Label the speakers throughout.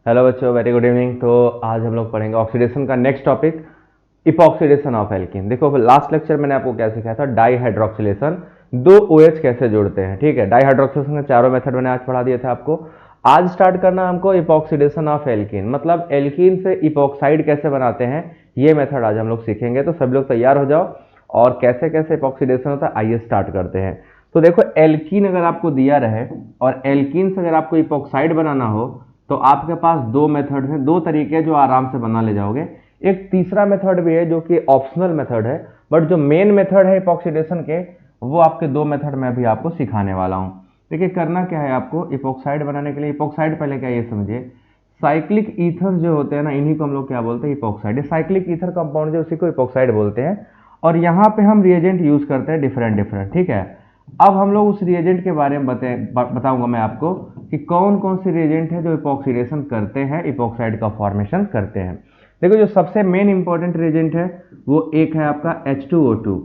Speaker 1: Hello बच्चों, very good evening. तो आज हम लोग पढ़ेंगे ऑक्सीडेशन का next topic, epoxidation of alkene. देखो लास्ट लेक्चर मैंने आपको क्या सिखाया था, डाई हाइड्रोक्सिलेशन, दो OH कैसे जोड़ते हैं। ठीक है, डाई हाइड्रोक्सिलेशन के चारों मेथड मैंने आज पढ़ा दिए थे आपको। आज स्टार्ट करना हमको इपॉक्सीडेशन ऑफ एल्कीन, मतलब एल्कीन से इपॉक्साइड कैसे बनाते हैं, ये मेथड आज हम लोग सीखेंगे। तो सभी लोग तैयार हो जाओ, और कैसे कैसे इपॉक्सीडेशन होता है आइए स्टार्ट करते हैं। तो देखो, एल्कीन अगर आपको दिया रहे और एल्कीन से अगर आपको इपॉक्साइड बनाना हो तो आपके पास दो मेथड हैं, दो तरीके जो आराम से बना ले जाओगे। एक तीसरा मेथड भी है जो कि ऑप्शनल मेथड है, बट जो मेन मेथड है इपॉक्सीडेशन के, वो आपके दो मेथड में भी आपको सिखाने वाला हूं। देखिए करना क्या है आपको इपॉक्साइड बनाने के लिए। इपॉक्साइड पहले क्या ये समझिए, साइक्लिक ईथर जो होते हैं ना, इन्हीं को हम लोग क्या बोलते हैं, इपॉक्साइड। साइक्लिक ईथर कंपाउंड जो उसी को इपॉक्साइड बोलते हैं। और यहाँ पे हम रिएजेंट यूज करते हैं डिफरेंट डिफरेंट। ठीक है, अब हम लोग उस रिएजेंट के बारे में बताऊंगा मैं आपको कि कौन कौन से रिएजेंट है जो इपॉक्सीडेशन करते हैं, इपॉक्साइड का फॉर्मेशन करते हैं। देखो जो सबसे मेन इंपॉर्टेंट रिएजेंट है वो एक है आपका H2O2।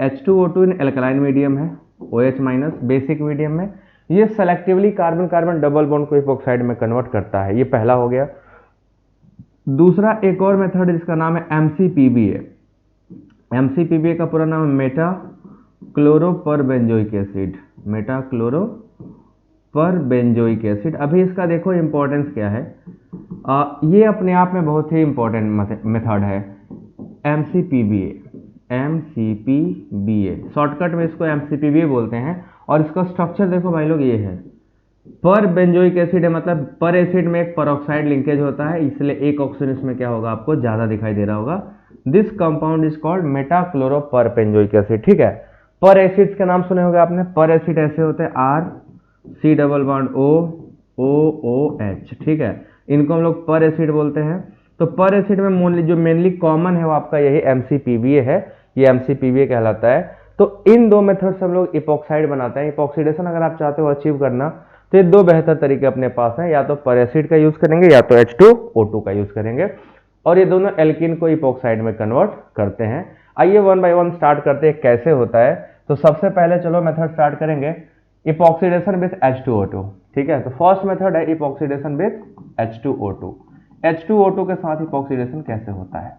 Speaker 1: H2O2 in alkaline medium है, OH माइनस बेसिक मीडियम में। ये selectively carbon carbon double bond को इपॉक्साइड में कन्वर्ट करता है, ये पहला हो गया। दूसरा एक और मेथड जिसका नाम है MCPBA। MCPBA का पूरा नाम है मेटा क्लोरोपरबेंजोइक एसिड, मेटा क्लोरोपरबेंजोइक एसिड। अभी इसका देखो इंपॉर्टेंस क्या है। ये अपने आप में बहुत ही इंपॉर्टेंट मेथड है, MCPBA शॉर्टकट में इसको MCPBA बोलते हैं। और इसका स्ट्रक्चर देखो भाई लोग, ये है पर बेंजोइक एसिड है, मतलब पर एसिड में एक परऑक्साइड लिंकेज होता है, इसलिए एक ऑक्सीजन इसमें क्या होगा आपको ज्यादा दिखाई दे रहा होगा। This compound is called meta-chloroperbenzoic acid. ठीक है, पर एसिड्स के नाम सुने होंगे आपने। पर एसिड ऐसे होते हैं RC double bond O OOH। ठीक है, इनको हम लोग पर एसिड बोलते हैं। तो पर एसिड में जो मेनली कॉमन है वो आपका यही MCPBA है, ये MCPBA कहलाता है। तो इन दो मेथड से हम लोग इपॉक्साइड बनाते हैं। इपॉक्सीडेशन अगर आप चाहते हो अचीव करना तो ये दो बेहतर तरीके अपने पास हैं, या तो पर एसिड का यूज करेंगे या तो H2O2 का यूज करेंगे, और ये दोनों एल्कीन को इपॉक्साइड में कन्वर्ट करते हैं। आइए वन बाय वन स्टार्ट करते हैं कैसे होता है। तो सबसे पहले चलो मेथड स्टार्ट करेंगे, इपॉक्सीडेशन विथ H2O2। ठीक है, तो फर्स्ट मेथड है इपॉक्सीडेशन विथ H2O2। H2O2 के साथ इपॉक्सीडेशन कैसे होता है,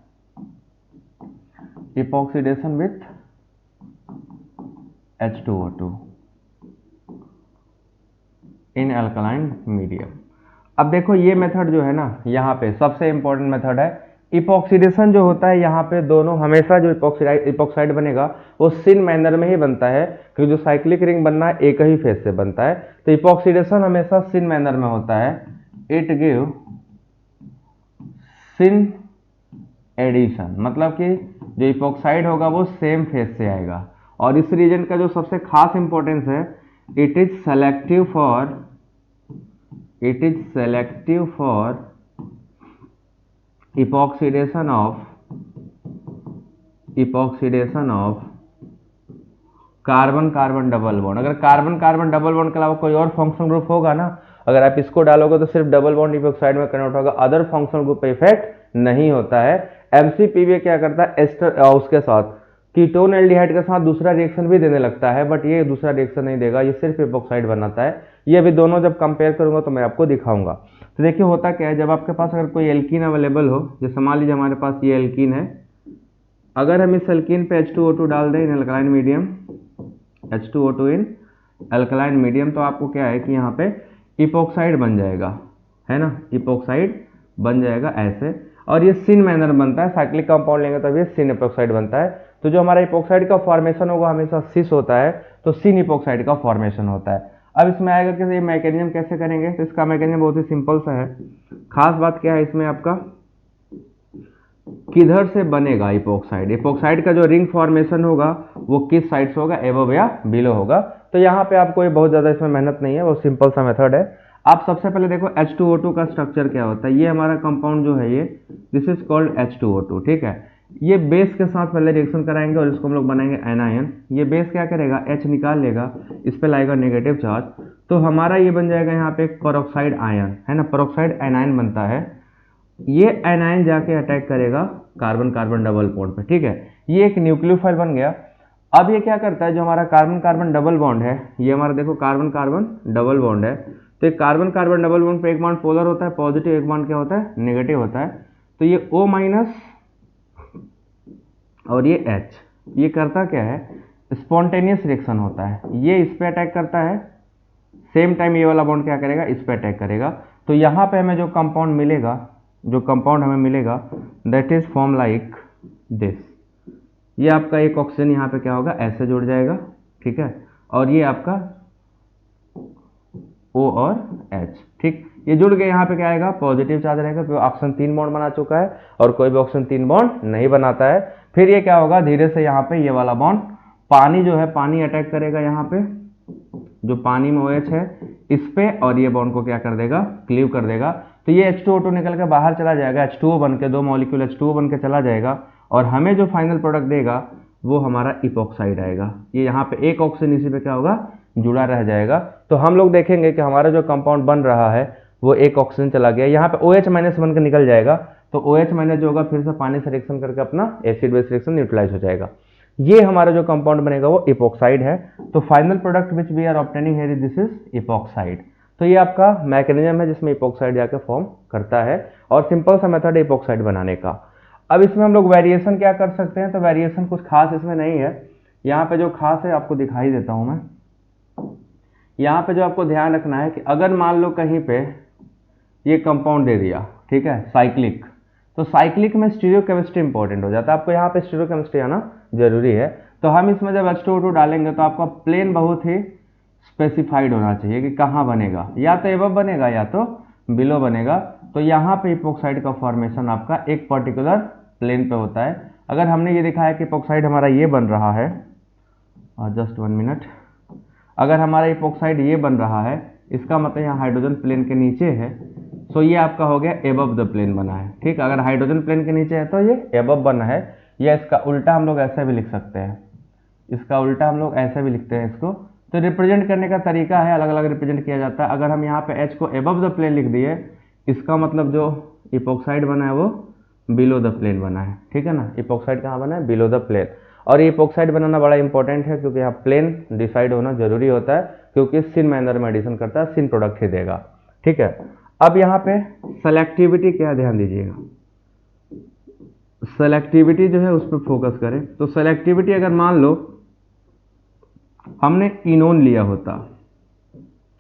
Speaker 1: epoxidation with H2O2 in alkaline medium. अब देखो ये मेथड जो है ना, यहाँ पे सबसे इंपॉर्टेंट मेथड है। इपॉक्सीडेशन जो होता है यहाँ पे दोनों हमेशा जो इपॉक्साइड बनेगा वो सिन मैनर में ही बनता है, क्योंकि जो साइक्लिक रिंग बनना है एक ही फेज से बनता है। तो इपॉक्सीडेशन हमेशा सिन मैनर में होता है, इट गिव सिन एडिशन, मतलब कि जो इपॉक्साइड होगा वो सेम फेज से आएगा। और इस रीजन का जो सबसे खास इंपॉर्टेंस है, it is selective for epoxidation of carbon carbon double bond. अगर कार्बन कार्बन डबल बॉन्ड के अलावा कोई और फंक्शनल ग्रुप होगा ना, अगर आप इसको डालोगे तो सिर्फ डबल बॉन्ड इपॉक्साइड में कन्वर्ट होगा, अदर फंक्शनल ग्रुप पे इफेक्ट नहीं होता है। MCPBA क्या करता है, एस्टर उसके साथ कीटोन एल्डिहाइड के साथ दूसरा रिएक्शन भी देने लगता है, बट ये दूसरा रिएक्शन नहीं देगा, ये सिर्फ इपॉक्साइड बनाता है। ये अभी दोनों जब कंपेयर करूंगा तो मैं आपको दिखाऊंगा। तो देखिए होता क्या है, जब आपके पास अगर कोई एल्कीन अवेलेबल हो, जैसे मान लीजिए हमारे पास ये एल्कीन है, अगर हम इस एल्कीन पे H2O2 डाल दें इन alkaline medium, H2O2 in alkaline medium, तो आपको क्या है कि यहाँ पे इपॉक्साइड बन जाएगा, है ना, इपॉक्साइड बन जाएगा ऐसे। और ये सिन मैनर बनता है, साइक्लिक कंपाउंड लेंगे तब ये सिन इपॉक्साइड बनता है। तो जो हमारा इपॉक्साइड का फॉर्मेशन होगा हमेशा सिस होता है, तो सिन इपॉक्साइड का फॉर्मेशन होता है। अब इसमें आएगा कि ये मैकेनिज्म कैसे करेंगे, तो इसका मैकेनिज्म बहुत ही सिंपल सा है। खास बात क्या है इसमें आपका, किधर से बनेगा इपॉक्साइड, इपॉक्साइड का जो रिंग फॉर्मेशन होगा वो किस साइड से होगा, एबव या बिलो होगा। तो यहाँ पे आपको ये बहुत ज्यादा इसमें मेहनत नहीं है, वो सिंपल सा मेथड है। आप सबसे पहले देखो H2O2 का स्ट्रक्चर क्या होता है। ये हमारा कंपाउंड जो है ये, दिस इज कॉल्ड H2O2। ठीक है, ये बेस के साथ पहले रिएक्शन कराएंगे और इसको हम लोग बनाएंगे एनायन। ये बेस क्या करेगा, H निकाल लेगा, इस पे लाएगा नेगेटिव चार्ज, तो हमारा ये बन जाएगा यहाँ पे एक पेरोक्साइड आयन, है ना, पेरोक्साइड एनायन बनता है। ये एनायन जाके अटैक करेगा कार्बन कार्बन डबल बॉन्ड पे। ठीक है, ये एक न्यूक्लियोफाइल बन गया। अब ये क्या करता है, जो हमारा कार्बन कार्बन डबल बॉन्ड है, ये हमारा देखो कार्बन कार्बन डबल बॉन्ड है, तो एक कार्बन कार्बन डबल बॉन्ड पे एक बॉन्ड पोलर होता है पॉजिटिव, एक बॉन्ड क्या होता है नेगेटिव होता है। तो ये O माइनस और ये H, ये करता क्या है, स्पॉन्टेनियस रिएक्शन होता है, ये इस पे अटैक करता है, सेम टाइम ये वाला बॉन्ड क्या करेगा, इस पे अटैक करेगा। तो यहाँ पे हमें जो कंपाउंड मिलेगा, जो कंपाउंड हमें मिलेगा that is form like this. ये आपका एक ऑक्सीजन यहाँ पे क्या होगा, ऐसे जुड़ जाएगा, ठीक है, और ये आपका O और H, ठीक, ये जुड़ के यहाँ पे क्या आएगा, पॉजिटिव चार्ज रहेगा, क्योंकि ऑक्सीजन 3 बॉन्ड बना चुका है और कोई भी ऑक्सीजन 3 बॉन्ड नहीं बनाता है। फिर ये क्या होगा, धीरे से यहाँ पे ये वाला बॉन्ड, पानी जो है, पानी अटैक करेगा यहाँ पे, जो पानी में OH है इस पे, और ये बॉन्ड को क्या कर देगा, क्लीव कर देगा। तो ये H2O2 निकल के बाहर चला जाएगा, H2O बन के, 2 मॉलिक्यूल H2O बन के चला जाएगा, और हमें जो फाइनल प्रोडक्ट देगा वो हमारा इपॉक्साइड आएगा। ये यहाँ पे एक ऑक्सीजन इसी पे क्या होगा, जुड़ा रह जाएगा। तो हम लोग देखेंगे कि हमारा जो कंपाउंड बन रहा है वो एक ऑक्सीजन चला गया, यहाँ पे OH माइनस बन के निकल जाएगा, तो OH माइनस जो होगा फिर से पानी से रिएक्शन करके अपना एसिड बेस रिएक्शन न्यूट्रलाइज हो जाएगा। ये हमारा जो कंपाउंड बनेगा वो इपॉक्साइड है। तो final product which we are obtaining here this is epoxide. तो ये आपका मैकेनिज्म है जिसमें इपॉक्साइड जाकर फॉर्म करता है, और सिंपल सा मेथड है इपॉक्साइड बनाने का। अब इसमें हम लोग वेरिएशन क्या कर सकते हैं, तो वेरिएशन कुछ खास इसमें नहीं है। यहाँ पे जो खास है आपको दिखाई देता हूँ मैं। यहाँ पे जो आपको ध्यान रखना है कि अगर मान लो कहीं पे ये कंपाउंड दे दिया, ठीक है, साइक्लिक, तो साइक्लिक में स्टीरियोकेमिस्ट्री इंपॉर्टेंट हो जाता है, आपको यहाँ पे स्टीरियोकेमिस्ट्री आना जरूरी है। तो हम इसमें जब H2O2 डालेंगे तो आपका प्लेन बहुत ही स्पेसिफाइड होना चाहिए कि कहाँ बनेगा, या तो एबव बनेगा या तो बिलो बनेगा। तो यहाँ पे इपॉक्साइड का फॉर्मेशन आपका एक पर्टिकुलर प्लेन पे होता है। अगर हमने ये दिखाया कि इपॉक्साइड हमारा ये बन रहा है, जस्ट 1 मिनट, अगर हमारा इपॉक्साइड ये बन रहा है, इसका मतलब यहाँ हाइड्रोजन प्लेन के नीचे है, सो ये आपका हो गया एबव द प्लेन बना है, ठीक। अगर हाइड्रोजन प्लेन के नीचे है तो ये एबव बना है, या इसका उल्टा हम लोग ऐसे भी लिख सकते हैं, इसका उल्टा हम लोग ऐसे भी लिखते हैं इसको। तो रिप्रेजेंट करने का तरीका है, अलग अलग रिप्रेजेंट किया जाता है। अगर हम यहाँ पे H को एबव द प्लेन लिख दिए, इसका मतलब जो इपॉक्साइड बना है वो बिलो द प्लेन बना है, ठीक है ना। इपॉक्साइड कहाँ बना है, बिलो द प्लेन। और ये इपॉक्साइड बनाना बड़ा इंपॉर्टेंट है, क्योंकि यहाँ प्लेन डिसाइड होना जरूरी होता है, क्योंकि सिन मैनर में एडिशन करता है, सिन प्रोडक्ट ही देगा, ठीक है। अब यहाँ पे सेलेक्टिविटी क्या, ध्यान दीजिएगा, सेलेक्टिविटी जो है उस पर फोकस करें। तो सेलेक्टिविटी अगर मान लो हमने इनोन लिया होता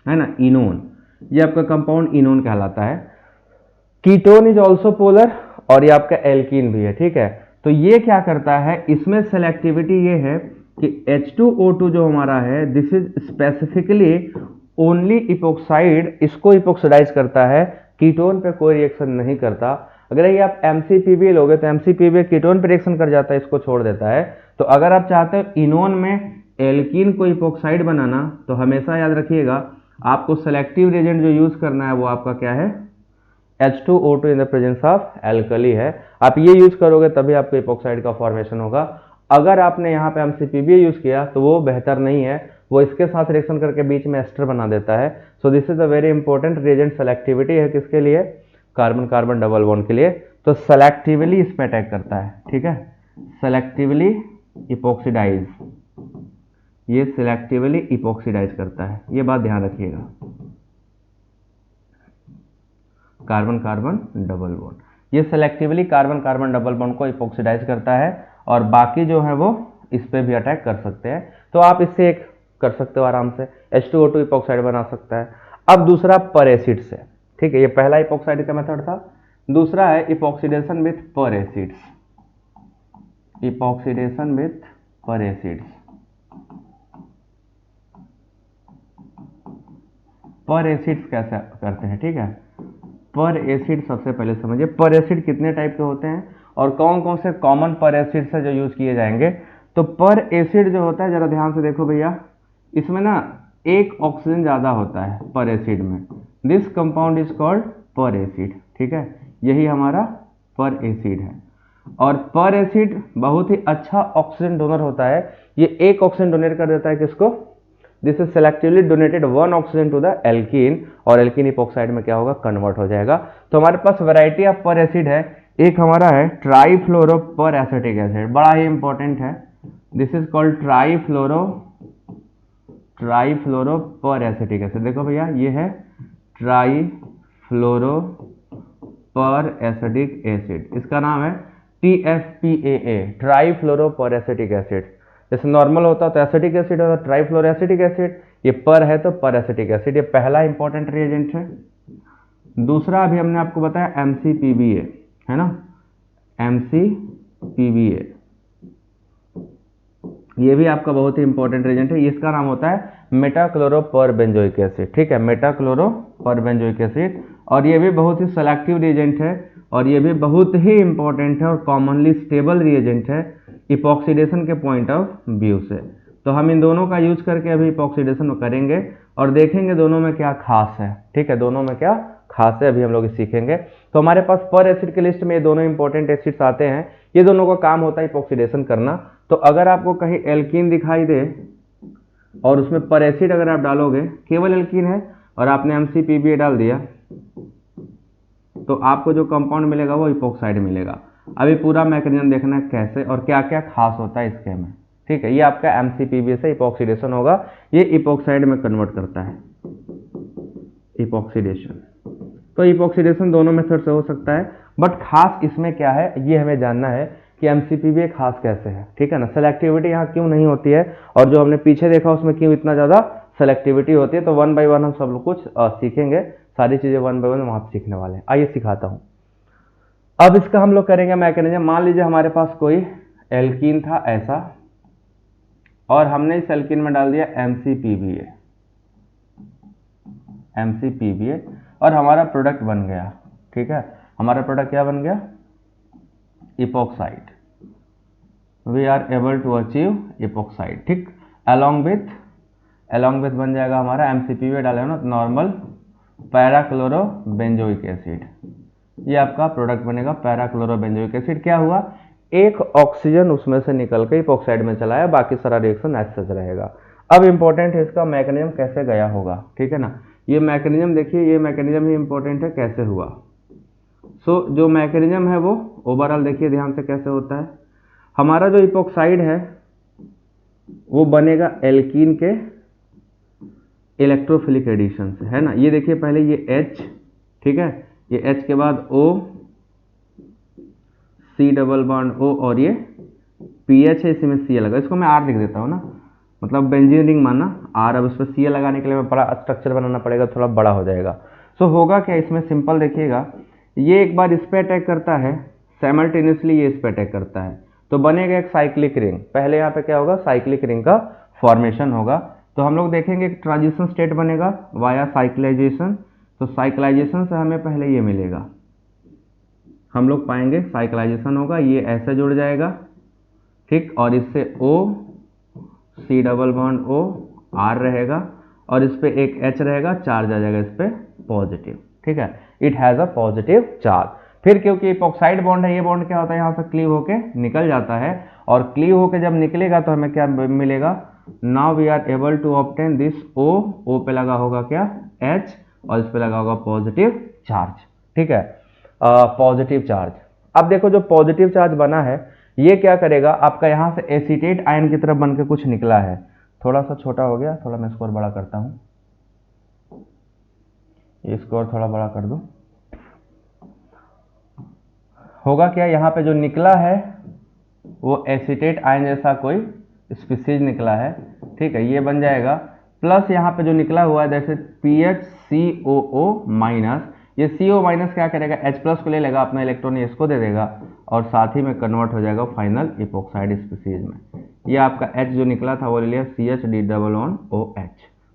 Speaker 1: है ना, इनोन, ये आपका कंपाउंड इनोन कहलाता है। कीटोन इज ऑल्सो पोलर, और ये आपका एल्कीन भी है, ठीक है। तो ये क्या करता है, इसमें सेलेक्टिविटी ये है कि H2O2 जो हमारा है this is specifically only epoxide, इसको इपॉक्साइडाइज करता है, कीटोन पे कोई रिएक्शन नहीं करता। अगर ये आप MCPB लोगे तो MCPB कीटोन पे रिएक्शन कर जाता है, इसको छोड़ देता है। तो अगर आप चाहते हो इनोन में एल्कीन को इपॉक्साइड बनाना, तो हमेशा याद रखिएगा आपको सेलेक्टिव रिएजेंट जो यूज करना है वो आपका क्या है, H2O2 in the presence of alkali है। आप ये यूज करोगे तभी आपको इपॉक्साइड का फॉर्मेशन होगा। अगर आपने यहाँ पे MCPB यूज किया तो वो बेहतर नहीं है, वो इसके साथ रिएक्शन करके बीच में एस्टर बना देता है। So this is a very important reagent. Selectivity है किसके लिए, कार्बन कार्बन डबल बॉन्ड के लिए। तो सेलेक्टिवली इस पे अटैक करता है, ठीक है, सेलेक्टिवली इपॉक्सीडाइज, ये सिलेक्टिवली इपॉक्सीडाइज करता है, ये बात ध्यान रखिएगा। कार्बन कार्बन डबल बॉन्ड, ये selectively carbon carbon double bond को इपॉक्सीडाइज करता है, और बाकी जो है वो इस पे भी अटैक कर सकते हैं। तो आप इससे एक कर सकते हो आराम से, H2O2 इपॉक्साइड बना सकता है। अब दूसरा पर एसिड से, ठीक है, ये पहला इपॉक्साइड का मेथड था। दूसरा है इपॉक्सीडेशन विथ पर एसिड्स, इपॉक्सीडेशन विथ पर एसिड्स। पर एसिड्स कैसे करते हैं, ठीक है। पर एसिड सबसे पहले समझिए पर एसिड कितने टाइप के होते हैं और कौन कौन से कॉमन पर एसिड्स है जो यूज किए जाएंगे। तो पर एसिड जो होता है, जरा ध्यान से देखो भैया, इसमें ना एक ऑक्सीजन ज्यादा होता है पर एसिड में, दिस कंपाउंड इज कॉल्ड पर एसिड, ठीक है, यही हमारा पर एसिड है। और पर एसिड बहुत ही अच्छा ऑक्सीजन डोनर होता है, ये एक ऑक्सीजन डोनेट कर देता है किसको, this is selectively donated 1 oxygen to the alkene, और एल्कीन इपॉक्साइड में क्या होगा, कन्वर्ट हो जाएगा। तो हमारे पास वैरायटी ऑफ पर एसिड है, एक हमारा है ट्राईफ्लोरो पर एसिटिक एसिड, बड़ा ही इंपॉर्टेंट है, this is called trifluoro per acetic acid. देखो भैया ये है ट्राई फ्लोरो पर एसिटिक एसिड, इसका नाम है TFPAA, ट्राई फ्लोरो पर एसिटिक एसिड। जैसे नॉर्मल होता तो एसिटिक एसिड होता, ट्राई फ्लोरो एसिटिक एसिड, ये पर है तो पर एसिटिक एसिड। ये पहला इंपॉर्टेंट रिएजेंट है। दूसरा अभी हमने आपको बताया MCPBA, है ना, MCPBA, ये भी आपका बहुत ही इंपॉर्टेंट रिएजेंट है। इसका नाम होता है मेटाक्लोरोपरबेंजोइक एसिड, ठीक है, मेटाक्लोरोपरबेंजोइक एसिड। और ये भी बहुत ही सेलेक्टिव रिएजेंट है और ये भी बहुत ही इंपॉर्टेंट है और कॉमनली स्टेबल रिएजेंट है इपॉक्सीडेशन के पॉइंट ऑफ व्यू से। तो हम इन दोनों का यूज करके अभी इपॉक्सीडेशन करेंगे और देखेंगे दोनों में क्या खास है, ठीक है, दोनों में क्या खास है अभी हम लोग सीखेंगे। तो हमारे पास पर एसिड के लिस्ट में ये दोनों इंपॉर्टेंट एसिड्स आते हैं, ये दोनों का काम होता है इपॉक्सीडेशन करना। तो अगर आपको कहीं एल्कीन दिखाई दे और उसमें पर एसिड अगर आप डालोगे, केवल एल्कीन है और आपने MCPBA डाल दिया, तो आपको जो कंपाउंड मिलेगा वो इपॉक्साइड मिलेगा। अभी पूरा मैकेनिज्म देखना है कैसे और क्या क्या खास होता है इसके में, ठीक है। ये आपका MCPBA से इपॉक्सीडेशन होगा, ये इपॉक्साइड में कन्वर्ट करता है, इपॉक्सीडेशन। तो इपॉक्सीडेशन दोनों मेथड से हो सकता है, बट खास इसमें क्या है ये हमें जानना है कि MCPBA खास कैसे है, ठीक है ना, सेलेक्टिविटी यहाँ क्यों नहीं होती है और जो हमने पीछे देखा उसमें क्यों इतना ज़्यादा सेलेक्टिविटी होती है। तो वन बाय वन हम सब लोग कुछ सीखेंगे, सारी चीज़ें वन बाय वन वहाँ पर सीखने वाले हैं। आइए सिखाता हूँ। अब इसका हम लोग करेंगे मैकेनिज्म। मान लीजिए हमारे पास कोई एल्कीन था ऐसा और हमने इस एल्कीन में डाल दिया MCPBA, MCPBA और हमारा प्रोडक्ट बन गया, ठीक है, हमारा प्रोडक्ट क्या बन गया, epoxide. We are able to achieve epoxide, ठीक। अलॉन्ग विथ बन जाएगा हमारा MCPBA डालेगा ना, नॉर्मल पैराक्लोरोबेंजोइक एसिड, ये आपका प्रोडक्ट बनेगा पैराक्लोरोबेंजोइक एसिड। क्या हुआ, एक ऑक्सीजन उसमें से निकल के इपॉक्साइड में चला है, बाकी सारा रिएक्शन ऐसे रहेगा। अब इंपॉर्टेंट है इसका मैकेनिज्म कैसे गया होगा, ठीक है ना, ये मैकेनिज्म देखिए, ये मैकेनिज्म ही इंपॉर्टेंट है कैसे हुआ। जो मैकेनिज्म है वो ओवरऑल देखिए ध्यान से कैसे होता है। हमारा जो इपॉक्साइड है वो बनेगा एल्कीन के इलेक्ट्रोफिलिक एडिशन से, है ना। ये देखिए पहले ये H, ठीक है, ये H के बाद O, C double bond O और ये PH है, इसमें Ca लगा, इसको मैं R लिख देता हूँ ना, मतलब बेंजीन रिंग माना R। अब इस पर Ca लगाने के लिए बड़ा स्ट्रक्चर बनाना पड़ेगा, थोड़ा बड़ा हो जाएगा। होगा क्या इसमें, सिंपल देखिएगा, ये एक बार इस पर अटैक करता है, साइमल्टेनियसली ये इस पर अटैक करता है, तो बनेगा एक साइक्लिक रिंग। पहले यहाँ पे क्या होगा, साइक्लिक रिंग का फॉर्मेशन होगा। तो हम लोग देखेंगे एक ट्रांजिशन स्टेट बनेगा वाया साइक्लाइजेशन। तो साइक्लाइजेशन से हमें पहले ये मिलेगा, हम लोग पाएंगे साइक्लाइजेशन होगा, ये ऐसे जुड़ जाएगा, ठीक, और इससे O, C double bond O, R रहेगा और इस पे एक H रहेगा, चार्ज आ जाएगा इस पे पॉजिटिव, ठीक है, it has a positive charge. फिर क्योंकि इपॉक्साइड बॉन्ड है, ये बॉन्ड क्या होता है, यहाँ से क्लीव होके निकल जाता है और क्लीव होके जब निकलेगा तो हमें क्या मिलेगा, now we are able to obtain this O पे लगा होगा क्या, H, और इस पे लगा होगा पॉजिटिव चार्ज, ठीक है, पॉजिटिव चार्ज। अब देखो जो पॉजिटिव चार्ज बना है ये क्या करेगा, आपका यहाँ से एसीटेट आयन की तरफ बन के कुछ निकला है, थोड़ा सा छोटा हो गया, थोड़ा मैं इसको और बड़ा करता हूँ, इसको और थोड़ा बड़ा कर दूं। होगा क्या, यहाँ पे जो निकला है वो एसीटेट आयन जैसा कोई स्पीसीज निकला है, ठीक है, ये बन जाएगा, प्लस यहाँ पे जो निकला हुआ है जैसे PHCOO माइनस, ये CO माइनस क्या करेगा, H प्लस को ले लेगा, अपना इलेक्ट्रॉन इसको दे देगा और साथ ही में कन्वर्ट हो जाएगा फाइनल इपॉक्साइड स्पीसीज में। ये आपका H जो निकला था वो ले लिया CH_OH,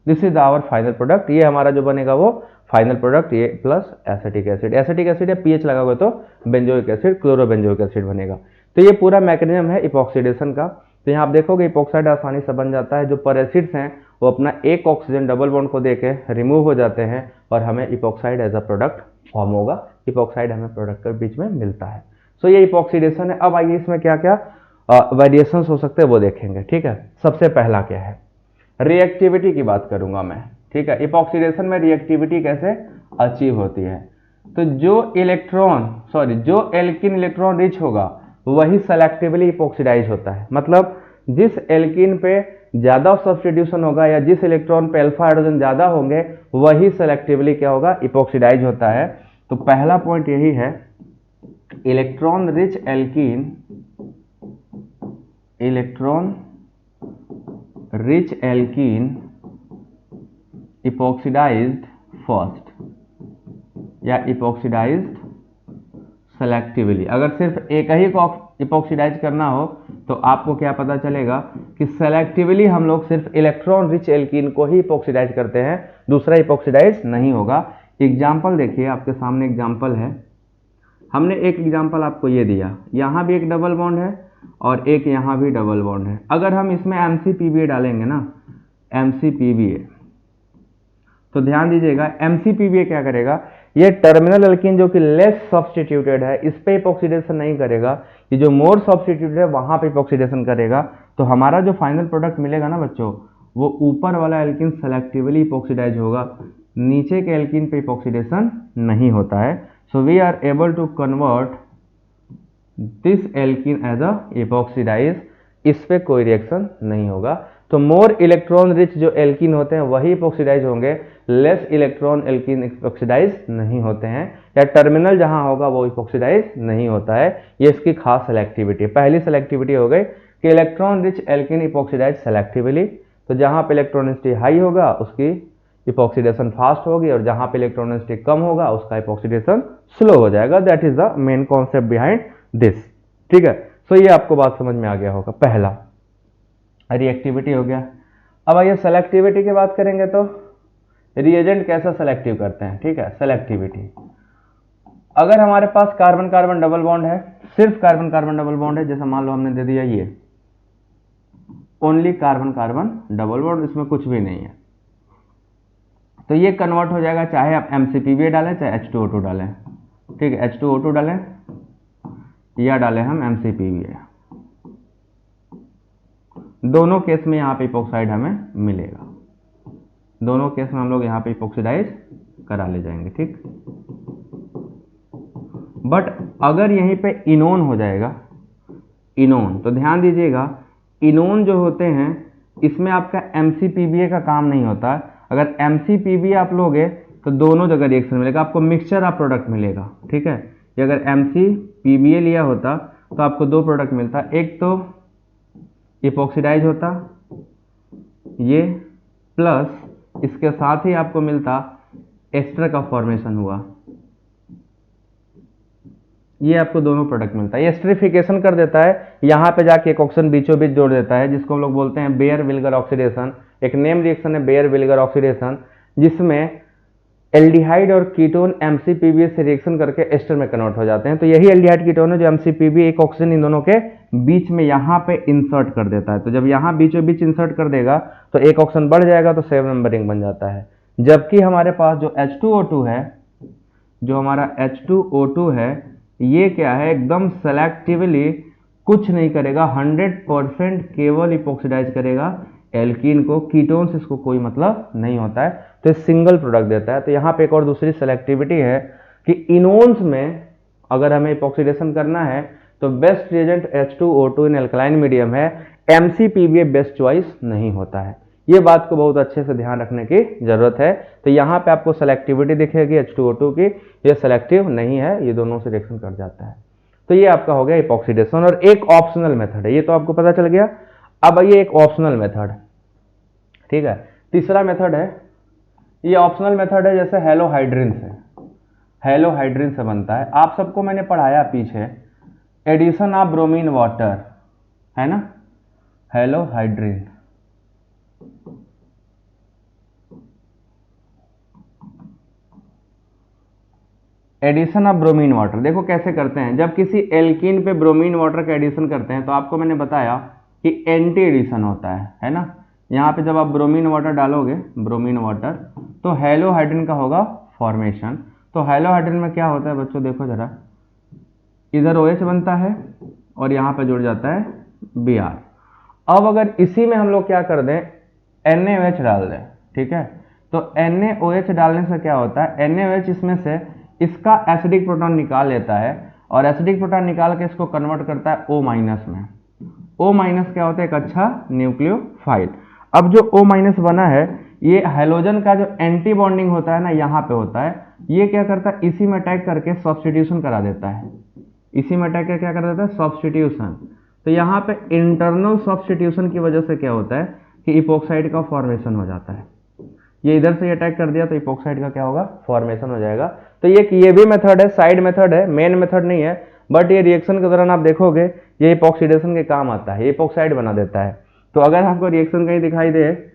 Speaker 1: this is our final product. ये हमारा जो बनेगा वो फाइनल प्रोडक्ट, ये plus acetic acid, acetic acid या पीएच लगा हुआ तो बेंजोइक एसिड, क्लोरोबेंजोइक एसिड बनेगा। तो ये पूरा मैकेनिज्म है इपॉक्सीडेशन का। तो यहाँ आप देखोगे इपॉक्साइड आसानी से बन जाता है, जो पर एसिड्स हैं वो अपना एक ऑक्सीजन डबल बॉन्ड को देके रिमूव हो जाते हैं और हमें epoxide as a product form होगा, इपॉक्साइड हमें प्रोडक्ट के बीच में मिलता है। सो ये इपॉक्सीडेशन है। अब आइए इसमें क्या क्या वेरिएशंस हो सकते हैं वो देखेंगे, ठीक है। सबसे पहला क्या है, रिएक्टिविटी की बात करूंगा मैं, ठीक है। इपॉक्सीडेशन में रिएक्टिविटी कैसे अचीव होती है, तो जो एल्कीन इलेक्ट्रॉन रिच होगा वही सेलेक्टिवली इपॉक्सीडाइज होता है। मतलब जिस एल्कीन पे ज़्यादा सब्स्टिट्यूशन होगा या जिस इलेक्ट्रॉन पे अल्फा हाइड्रोजन ज़्यादा होंगे वही सेलेक्टिवली क्या होगा, इपॉक्सीडाइज होता है। तो पहला पॉइंट यही है, electron rich alkene, electron rich alkene epoxidized first या इपॉक्सीडाइज्ड सेलेक्टिवली। अगर सिर्फ एक ही को इपॉक्सीडाइज करना हो तो आपको क्या पता चलेगा कि सेलेक्टिवली हम लोग सिर्फ इलेक्ट्रॉन रिच एल्कीन को ही इपॉक्सीडाइज करते हैं, दूसरा इपॉक्सीडाइज नहीं होगा। एग्जाम्पल देखिए, आपके सामने एग्जाम्पल है, हमने एक एग्जाम्पल आपको ये दिया, यहाँ भी एक डबल बॉन्ड है और एक यहाँ भी डबल बॉन्ड है। अगर हम इसमें MCPBA डालेंगे ना, MCPBA, तो ध्यान दीजिएगा MCPBA क्या करेगा, ये टर्मिनल एल्कीन जो कि लेस सब्स्टिट्यूटेड है इस पे इपॉक्सीडेशन नहीं करेगा, ये जो मोर सब्स्टिट्यूटेड है वहां पे इपॉक्सीडेशन करेगा। तो हमारा जो फाइनल प्रोडक्ट मिलेगा ना बच्चों, वो ऊपर वाला एल्कीन सेलेक्टिवली इपॉक्सीडाइज होगा, नीचे के एल्कीन पे इपॉक्सीडेशन नहीं होता है। So we are able to convert this alkene as a epoxidize, इस पे कोई रिएक्शन नहीं होगा। तो मोर इलेक्ट्रॉन रिच जो एल्कीन होते हैं वही इपॉक्सीडाइज होंगे, लेस इलेक्ट्रॉन एल्कीन इपॉक्सीडाइज नहीं होते हैं, या टर्मिनल जहां होगा वो इपॉक्सीडाइज नहीं होता है। ये इसकी खास सेलेक्टिविटी। पहली सेलेक्टिविटी हो गई कि इलेक्ट्रॉन रिच एल्कीन इपॉक्सीडाइज सेलेक्टिवली, तो जहां पे इलेक्ट्रॉनिसिटी हाई होगा उसकी इपॉक्सीडेशन फास्ट होगी और जहां पे इलेक्ट्रॉनिसिटी कम होगा उसका इपॉक्सीडेशन स्लो हो जाएगा। That is the main concept behind this. ठीक है, सो ये आपको बात समझ में आ गया होगा। पहला रिएक्टिविटी हो गया। अब आइए सेलेक्टिविटी की बात करेंगे, तो रिएजेंट कैसा सेलेक्टिव करते हैं। ठीक है, सेलेक्टिविटी, अगर हमारे पास कार्बन कार्बन डबल बॉन्ड है, सिर्फ कार्बन कार्बन डबल बॉन्ड है, जैसे मान लो हमने दे दिया ये only carbon carbon double bond, इसमें कुछ भी नहीं है, तो ये कन्वर्ट हो जाएगा, चाहे आप MCPBA डालें चाहे H2O2 डालें। ठीक है, H2O2 डालें या डालें हम MCPBA, दोनों केस में यहाँ पे इपॉक्साइड हमें मिलेगा, दोनों केस में हम लोग यहाँ पे इपॉक्सीडाइज करा ले जाएंगे। ठीक, बट अगर यहीं पे इनोन हो जाएगा, इनोन, तो ध्यान दीजिएगा इनोन जो होते हैं इसमें आपका MCPBA का काम नहीं होता। अगर MCPBA आप लोगे तो दोनों जगह रिएक्शन मिलेगा, आपको मिक्सचर ऑफ प्रोडक्ट मिलेगा। ठीक है, ये अगर MCPBA लिया होता तो आपको दो प्रोडक्ट मिलता, एक तो इपॉक्सीडाइज होता ये, प्लस इसके साथ ही आपको मिलता एस्टर का फॉर्मेशन हुआ, ये आपको दोनों प्रोडक्ट मिलता है। ये एस्टरिफिकेशन कर देता है, यहाँ पे जाके एक ऑक्सीजन बीचों बीच जोड़ देता है, जिसको हम लोग बोलते हैं बेयर विल्गर ऑक्सीडेशन। एक नेम रिएक्शन है बेयर विल्गर ऑक्सीडेशन, जिसमें एल्डिहाइड और कीटोन MCPBA से रिएक्शन करके एस्टर में कन्वर्ट हो जाते हैं। तो यही एल्डिहाइड कीटोन है जो MCPBA एक ऑक्सीजन इन दोनों के बीच में यहाँ पे इंसर्ट कर देता है। तो जब यहाँ बीचों बीच इंसर्ट कर देगा तो एक ऑक्सीजन बढ़ जाएगा, तो 7 नंबर रिंग बन जाता है। जबकि हमारे पास जो H2O2 है, जो हमारा H2O2 है, ये क्या है, एकदम सेलेक्टिवली कुछ नहीं करेगा, 100% केवल इपॉक्सीडाइज करेगा एल्कीन को, कीटोन से इसको कोई मतलब नहीं होता है, तो सिंगल प्रोडक्ट देता है। तो यहाँ पे एक और दूसरी सेलेक्टिविटी है कि इनोन्स में अगर हमें इपॉक्सीडेशन करना है तो best reagent H2O2 in alkaline medium है, MCPBA बेस्ट चॉइस नहीं होता है। ये बात को बहुत अच्छे से ध्यान रखने की जरूरत है। तो यहाँ पे आपको सेलेक्टिविटी दिखेगी H2O2 की, ये सेलेक्टिव नहीं है, ये दोनों से रिएक्शन कर जाता है। तो ये आपका हो गया इपॉक्सीडेशन, और एक ऑप्शनल मेथड है, ये तो आपको पता चल गया। अब ये एक ऑप्शनल मेथड, ठीक है, तीसरा मेथड है, ये ऑप्शनल मेथड है, जैसे हेलोहाइड्रिन से, हेलोहाइड्रिन से बनता है। आप सबको मैंने पढ़ाया पीछे एडिशन ऑफ ब्रोमीन वाटर, है ना, halohydrin. Addition of bromine water देखो कैसे करते हैं। जब किसी एल्कीन पे ब्रोमीन वाटर का एडिशन करते हैं तो आपको मैंने बताया कि एंटी एडिशन होता है ना। यहाँ पे जब आप ब्रोमीन वाटर डालोगे, ब्रोमीन वाटर, तो हेलोहाइड्रिन का होगा फॉर्मेशन। तो हेलोहाइड्रिन में क्या होता है बच्चों, देखो जरा, इधर OH बनता है और यहाँ पे जुड़ जाता है Br। अब अगर इसी में हम लोग क्या कर दें, NaOH डाल दें, ठीक है, तो NaOH डालने से क्या होता है, NaOH इसमें से इसका एसिडिक प्रोटॉन निकाल लेता है और एसिडिक प्रोटॉन निकाल के इसको कन्वर्ट करता है O- में। O- क्या होता है, एक अच्छा न्यूक्लियोफाइल। अब जो O माइनस बना है, ये हैलोजन का जो एंटी बॉन्डिंग होता है ना, यहाँ पे होता है, ये क्या करता है, इसी में अटैक करके सब्स्टिट्यूशन करा देता है, इसी में अटैक करके क्या कर देता है, सब्स्टिट्यूशन। तो यहाँ पे इंटरनल सब्स्टिट्यूशन की वजह से क्या होता है कि इपोक्साइड का फॉर्मेशन हो जाता है। ये इधर से अटैक कर दिया तो इपोक्साइड का क्या होगा, फॉर्मेशन हो जाएगा। तो ये भी मेथड है, साइड मेथड है, मेन मेथड नहीं है, बट ये रिएक्शन के दौरान आप देखोगे ये इपोक्सीडेशन के काम आता है, ये इपोक्साइड बना देता है। तो अगर आपको रिएक्शन कहीं दिखाई दे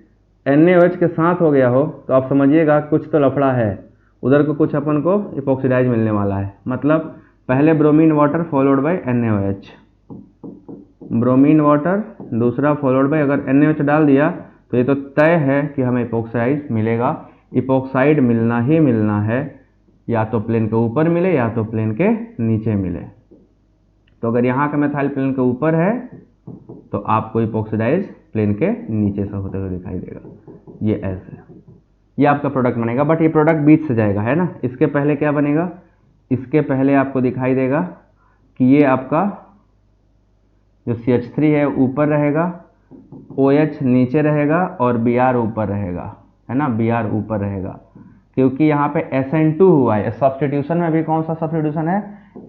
Speaker 1: NaOH के साथ हो गया हो तो आप समझिएगा कुछ तो लफड़ा है, उधर को कुछ अपन को इपोक्सीडाइज मिलने वाला है। मतलब पहले bromine water followed by NaOH, bromine water दूसरा फॉलोड बाय, अगर NaOH डाल दिया तो ये तो तय है कि हमें इपोक्साइड मिलेगा। इपोक्साइड मिलना ही मिलना है, या तो प्लेन के ऊपर मिले या तो प्लेन के नीचे मिले। तो अगर यहाँ का मेथाइल प्लेन के ऊपर है तो आपको इपोक्सीडाइज प्लेन के नीचे से होते हुए दिखाई देगा, ये ऐसे, ये आपका प्रोडक्ट बनेगा। बट ये प्रोडक्ट बीच से जाएगा, है ना। इसके पहले क्या बनेगा, इसके पहले आपको दिखाई देगा कि ये आपका जो CH3 है ऊपर रहेगा, OH नीचे रहेगा और Br ऊपर रहेगा, है ना, Br ऊपर रहेगा, क्योंकि यहाँ पे SN2 हुआ है। सब्स्टिट्यूशन में भी कौन सा सब्स्टिट्यूशन है,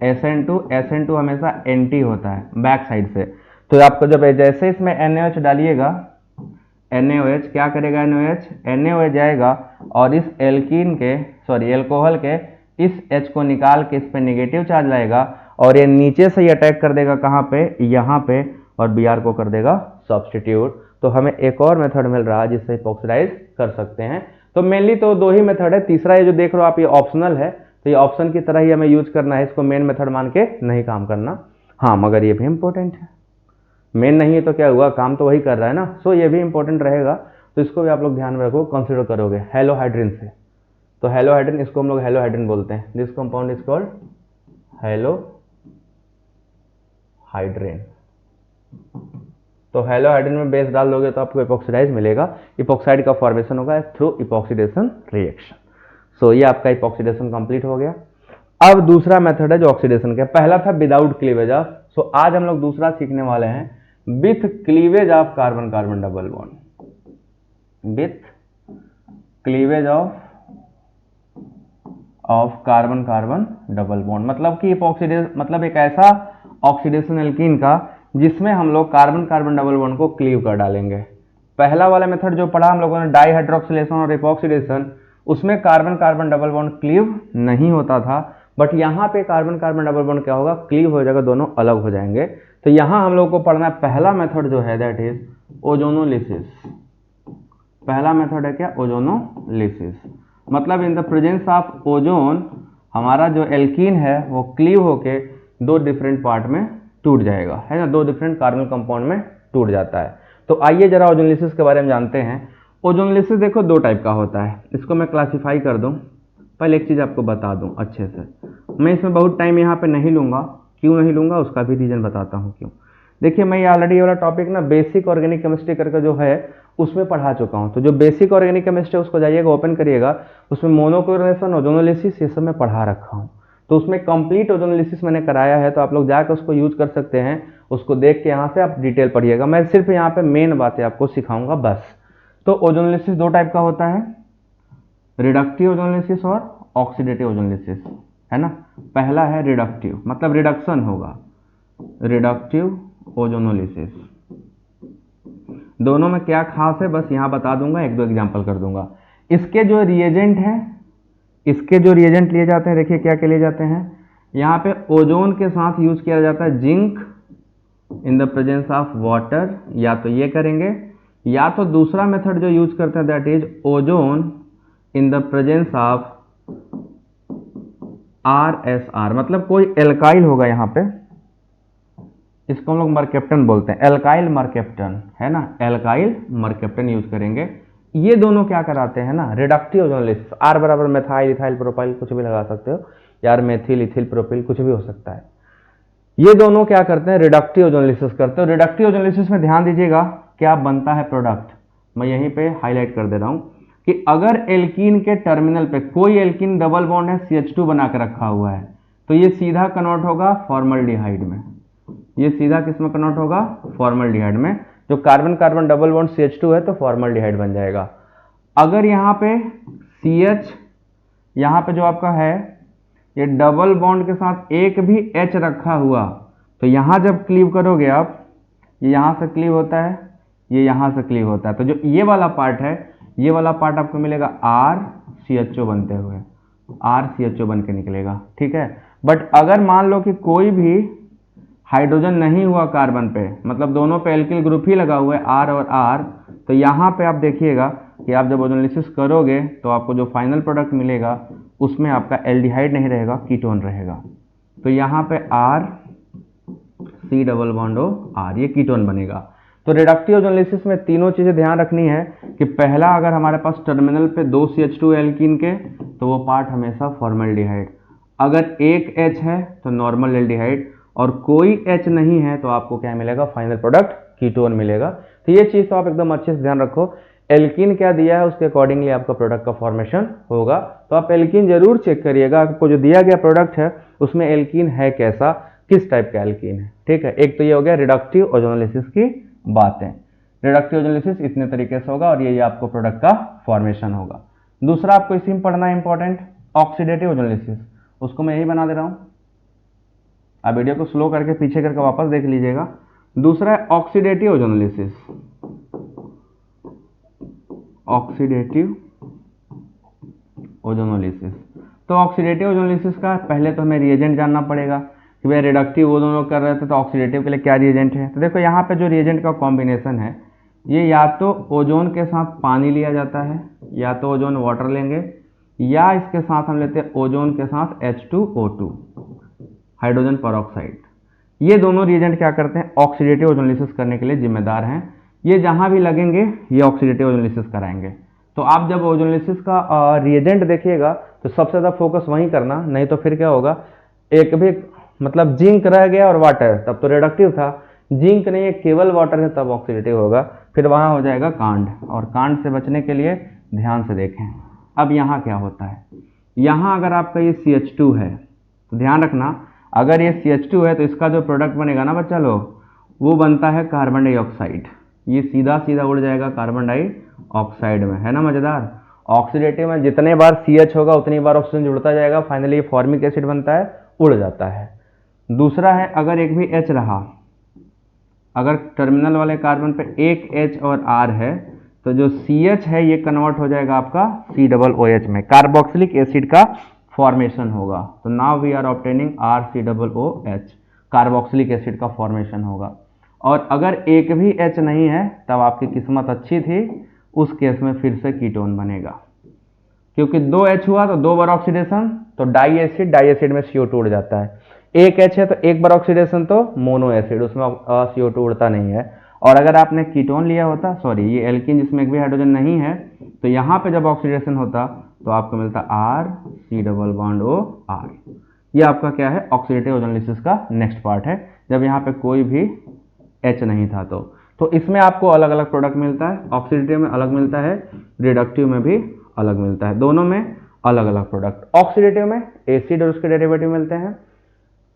Speaker 1: SN2 हमेशा एंटी होता है बैक साइड से। तो आपको जब जैसे इसमें NaOH डालिएगा, NaOH क्या करेगा, NaOH जाएगा और इस एल्कोहल के इस H को निकाल के इस पे नेगेटिव चार्ज लाएगा और ये नीचे से ही अटैक कर देगा कहाँ पे, यहाँ पे, और Br को कर देगा सब्स्टिट्यूट। तो हमें एक और मेथड मिल रहा है जिससे इपोक्सिडाइज कर सकते हैं। तो मेनली तो दो ही मेथड है, तीसरा ये जो देख रहे हो आप ये ऑप्शनल है, तो ये ऑप्शन की तरह ही हमें यूज करना है, इसको मेन मेथड मान के नहीं काम करना। हाँ, मगर ये भी इंपॉर्टेंट है, मेन नहीं है तो क्या हुआ, काम तो वही कर रहा है ना। सो ये भी इंपॉर्टेंट रहेगा, तो इसको भी आप लोग ध्यान में रखो, कंसिडर करोगे। हेलोहाइड्रिन से, तो हेलोहाइड्रिन, इसको हम लोग हेलोहाइड्रिन बोलते हैं, this compound is called halohydrin. तो हेलोहाइड्रिन में बेस डाल दोगे तो आपको इपोक्सिडाइज मिलेगा, इपोक्साइड का फॉर्मेशन होगा थ्रू इपोक्सीडेशन रिएक्शन। सो ये आपका इपोक्सीडेशन कंप्लीट हो गया। अब दूसरा मेथड है जो ऑक्सीडेशन का, पहला था विदाउट क्लीवेज ऑफ, सो आज हम लोग दूसरा सीखने वाले हैं with cleavage of carbon carbon double bond, with cleavage of carbon carbon double bond. मतलब कि इपोक्सीडेशन मतलब एक ऐसा ऑक्सीडेशन एल्कीन का जिसमें हम लोग कार्बन कार्बन डबल बॉन्ड को क्लीव कर डालेंगे। पहला वाला मेथड जो पढ़ा हम लोगों ने डाइहाइड्रोक्सिलेशन और इपोक्सीडेशन, उसमें carbon carbon double bond cleave नहीं होता था, बट यहाँ पे कार्बन कार्बन डबल बॉन्ड क्या होगा, क्लीव हो जाएगा, दोनों अलग हो जाएंगे। तो यहाँ हम लोग को पढ़ना है पहला मेथड जो है दैट इज ओजोनोलिसिस। पहला मेथड है क्या, ओजोनोलिसिस। मतलब in the presence of ozone हमारा जो एल्कीन है वो क्लीव होके दो डिफरेंट पार्ट में टूट जाएगा, है ना, दो डिफरेंट कार्बन कंपाउंड में टूट जाता है। तो आइए जरा ओजोनोलिसिस के बारे में जानते हैं। ओजोनोलिसिस देखो दो टाइप का होता है, इसको मैं क्लासिफाई कर दूं। पहले एक चीज़ आपको बता दूं अच्छे से, मैं इसमें बहुत टाइम यहाँ पे नहीं लूँगा, क्यों नहीं लूँगा उसका भी रीज़न बताता हूँ क्यों। देखिए मैं ऑलरेडी ये वाला टॉपिक ना बेसिक ऑर्गेनिक केमिस्ट्री करके जो है उसमें पढ़ा चुका हूँ। तो जो बेसिक ऑर्गेनिक केमिस्ट्री उसको जाइएगा ओपन करिएगा, उसमें मोनोक्लोरिनेशन, ओजोनोलिसिस, ये सब मैं पढ़ा रखा हूँ। तो उसमें कंप्लीट ओजोनोलिसिस मैंने कराया है, तो आप लोग जाकर उसको यूज कर सकते हैं, उसको देख के यहाँ से आप डिटेल पढ़िएगा। मैं सिर्फ यहाँ पे मेन बातें आपको सिखाऊंगा बस। तो ओजोनोलिसिस दो टाइप का होता है, रिडक्टिव ओजोनोलिसिस और ऑक्सीडेटिव ओजोनोलिसिस, है ना। पहला है रिडक्टिव, मतलब रिडक्शन होगा, रिडक्टिव ओजोनोलिसिस। दोनों में क्या खास है बस यहाँ बता दूंगा, एक दो एग्जांपल कर दूंगा। इसके जो रिएजेंट हैं, इसके जो रिएजेंट लिए जाते हैं, देखिए क्या क्या लिए जाते हैं। यहाँ पे ओजोन के साथ यूज किया जाता है zinc in the presence of water, या तो ये करेंगे, या तो दूसरा मेथड जो यूज करते हैं that is ozone in the presence of RSR, मतलब कोई एल्काइल होगा यहाँ पे, इसको हम लोग मरकेप्टन बोलते हैं, एल्काइल मरकेप्टन, है ना, एल्काइल मरकेप्टन यूज करेंगे। ये दोनों क्या कराते हैं ना, रिडक्टिव ओजोनोलिसिस। R बराबर मेथाइल, इथाइल, प्रोपाइल कुछ भी लगा सकते हो यार, मेथिल, इथिल, प्रोपिल कुछ भी हो सकता है। ये दोनों क्या करते हैं, रिडक्टिव ओजोनोलिसिस करते हैं। रिडक्टिव ओजोनोलिसिस में ध्यान दीजिएगा क्या बनता है प्रोडक्ट, मैं यहीं पे हाईलाइट कर दे रहा हूं कि अगर एल्कीन के टर्मिनल पे कोई एल्कीन डबल बॉन्ड है, CH2 बना के रखा हुआ है, तो ये सीधा कन्वर्ट होगा फॉर्मल्डिहाइड में, ये सीधा किस में कन्वर्ट होगा, फॉर्मल्डिहाइड में। जो carbon carbon double bond CH2 है तो फॉर्मल्डिहाइड बन जाएगा। अगर यहाँ पे CH यहाँ पे जो आपका है ये डबल बॉन्ड के साथ एक भी H रखा हुआ, तो यहाँ जब क्लीव करोगे आप, ये यहाँ से क्लीव होता है, ये यहाँ से क्लीव होता है, तो जो ये वाला पार्ट है, ये वाला पार्ट आपको मिलेगा RCHO बनते हुए, RCHO बन के निकलेगा, ठीक है। बट अगर मान लो कि कोई भी हाइड्रोजन नहीं हुआ कार्बन पे, मतलब दोनों पे एल्किल ग्रुप ही लगा हुआ है R और R, तो यहाँ पे आप देखिएगा कि आप जब ओजोनोलिसिस करोगे तो आपको जो फाइनल प्रोडक्ट मिलेगा उसमें आपका एल्डिहाइड नहीं रहेगा, कीटोन रहेगा। तो यहाँ पे R C double bond O R, ये कीटोन बनेगा। तो रिडक्टिव ओजोनोलिसिस में तीनों चीजें ध्यान रखनी है कि पहला, अगर हमारे पास टर्मिनल पे 2 CH2 एल्कीन के, तो वो पार्ट हमेशा फॉर्मल्डिहाइड, अगर एक H है तो नॉर्मल एल्डिहाइड, और कोई H नहीं है तो आपको क्या मिलेगा, फाइनल प्रोडक्ट कीटोन मिलेगा। तो ये चीज तो आप एकदम अच्छे से ध्यान रखो, एल्कीन क्या दिया है उसके अकॉर्डिंगली आपका प्रोडक्ट का फॉर्मेशन होगा। तो आप एल्कीन जरूर चेक करिएगा, आपको जो दिया गया प्रोडक्ट है उसमें एल्कीन है कैसा, किस टाइप का एल्कीन है, ठीक है। एक तो ये हो गया रिडक्टिव ओजोनोलिसिस की बातें। रिडक्टिव ओजोनोलिसिस इतने तरीके से होगा और ये आपको प्रोडक्ट का फॉर्मेशन होगा। दूसरा आपको इसी में पढ़ना है इंपॉर्टेंट, ऑक्सीडेटिव ओजोनोलिसिस, उसको मैं यही बना दे रहा हूं, आप वीडियो को स्लो करके पीछे करके वापस देख लीजिएगा। दूसरा है ऑक्सीडेटिव ओजोनोलिसिस, ऑक्सीडेटिव ओजोनोलिसिस। तो ऑक्सीडेटिव ओजोनोलिसिस का पहले तो हमें रिएजेंट जानना पड़ेगा कि भाई रिडक्टिव ओजोन कर रहे थे तो ऑक्सीडेटिव के लिए क्या रिएजेंट है। तो देखो यहाँ पे जो रिएजेंट का कॉम्बिनेशन है, ये या तो ओजोन के साथ पानी लिया जाता है, या तो ओजोन वाटर लेंगे, या इसके साथ हम लेते हैं ओजोन के साथ H2O2, हाइड्रोजन परऑक्साइड। ये दोनों रिएजेंट क्या करते हैं, ऑक्सीडेटिव ओजोनोलिसिस करने के लिए जिम्मेदार हैं। ये जहां भी लगेंगे ये ऑक्सीडेटिव ओजोनोलिसिस कराएंगे। तो आप जब ओजोनोलिसिस का रिएजेंट देखिएगा तो सबसे ज़्यादा फोकस वहीं करना, नहीं तो फिर क्या होगा, एक भी मतलब जिंक रह गया और वाटर, तब तो रिडक्टिव था, जिंक नहीं है केवल वाटर है तब ऑक्सीडेटिव होगा, फिर वहां हो जाएगा कांड। और कांड से बचने के लिए ध्यान से देखें। अब यहाँ क्या होता है, यहाँ अगर आपका ये CH2 है तो ध्यान रखना, अगर ये CH2 है तो इसका जो प्रोडक्ट बनेगा ना बच्चा लोग, वो बनता है कार्बन डाइऑक्साइड। ये सीधा सीधा उड़ जाएगा कार्बन डाइऑक्साइड में, है ना मजेदार। ऑक्सीडेटिव में जितने बार CH होगा उतनी बार ऑक्सीजन जुड़ता जाएगा, फाइनली ये फॉर्मिक एसिड बनता है, उड़ जाता है। दूसरा है, अगर एक भी H रहा, अगर टर्मिनल वाले कार्बन पे एक H और R है, तो जो CH है ये कन्वर्ट हो जाएगा आपका COOH में, कार्बोक्सिलिक एसिड का फॉर्मेशन होगा। तो now we are obtaining RCOOH, carboxylic acid का फॉर्मेशन होगा। और अगर एक भी H नहीं है तब आपकी किस्मत अच्छी थी, उस केस में फिर से कीटोन बनेगा, क्योंकि 2 H हुआ तो 2 बार ऑक्सीडेशन, तो डाई एसिड में CO2 उड़ जाता है। एक H है तो एक बार ऑक्सीडेशन तो मोनो एसिड, उसमें CO2 उड़ता नहीं है। और अगर आपने कीटोन लिया होता, सॉरी ये एल्कीन जिसमें एक भी हाइड्रोजन नहीं है, तो यहाँ पे जब ऑक्सीडेशन होता तो आपको मिलता RC double bond O R। ये आपका क्या है, ऑक्सीडेटिव ओजोनोलिसिस का नेक्स्ट पार्ट है, जब यहाँ पे कोई भी H नहीं था। तो इसमें आपको अलग अलग प्रोडक्ट मिलता है, ऑक्सीडेटिव में अलग मिलता है, रिडक्टिव में भी अलग मिलता है, दोनों में अलग अलग प्रोडक्ट। ऑक्सीडेटिव में एसिड और उसके डेरिवेटिव मिलते हैं,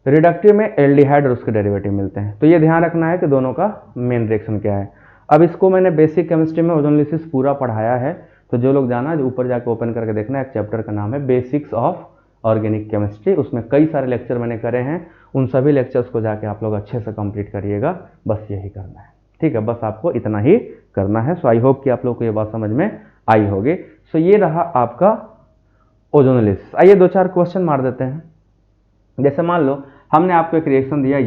Speaker 1: रिडक्टिव में एल्डिहाइड और उसके डेरिवेटिव मिलते हैं। तो ये ध्यान रखना है कि दोनों का मेन रिएक्शन क्या है। अब इसको मैंने बेसिक केमिस्ट्री में ओजोनोलिसिस पूरा पढ़ाया है, तो जो लोग जाना जो ऊपर जाकर ओपन करके देखना, एक चैप्टर का नाम है बेसिक्स ऑफ ऑर्गेनिक केमिस्ट्री, उसमें कई सारे लेक्चर मैंने करे हैं, उन सभी लेक्चर्स को जाके आप लोग अच्छे से कंप्लीट करिएगा। बस यही करना है, ठीक है, बस आपको इतना ही करना है। सो आई होप कि आप लोग को ये बात समझ में आई होगी। सो ये रहा आपका ओजोनोलिसिस। आइए 2-4 क्वेश्चन मार देते हैं। जैसे मान लो हमने आपको एक रिएक्शन दिया,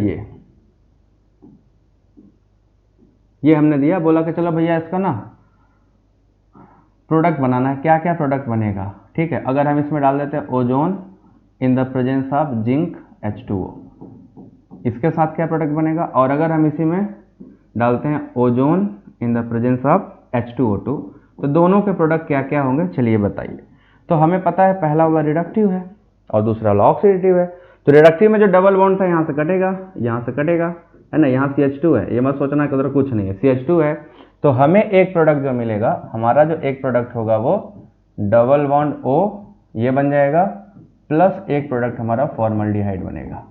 Speaker 1: ये हमने दिया, बोला कि चलो भैया इसका ना प्रोडक्ट बनाना है, क्या क्या प्रोडक्ट बनेगा, ठीक है। अगर हम इसमें डाल देते हैं ozone in the presence of zinc H2O, इसके साथ क्या प्रोडक्ट बनेगा। और अगर हम इसी में डालते हैं ozone in the presence of H2O2, तो दोनों के प्रोडक्ट क्या क्या होंगे, चलिए बताइए। तो हमें पता है पहला वाला रिडक्टिव है और दूसरा वाला ऑक्सीडेटिव है। तो रिडक्टिव में जो डबल बॉन्ड था यहाँ से कटेगा, यहाँ से कटेगा, है ना, यहाँ CH2 है, ये मत सोचना कि उधर कुछ नहीं है, CH2 है। तो हमें एक प्रोडक्ट जो मिलेगा, हमारा जो एक प्रोडक्ट होगा वो डबल बॉन्ड O ये बन जाएगा, प्लस एक प्रोडक्ट हमारा फॉर्मल्डिहाइड बनेगा।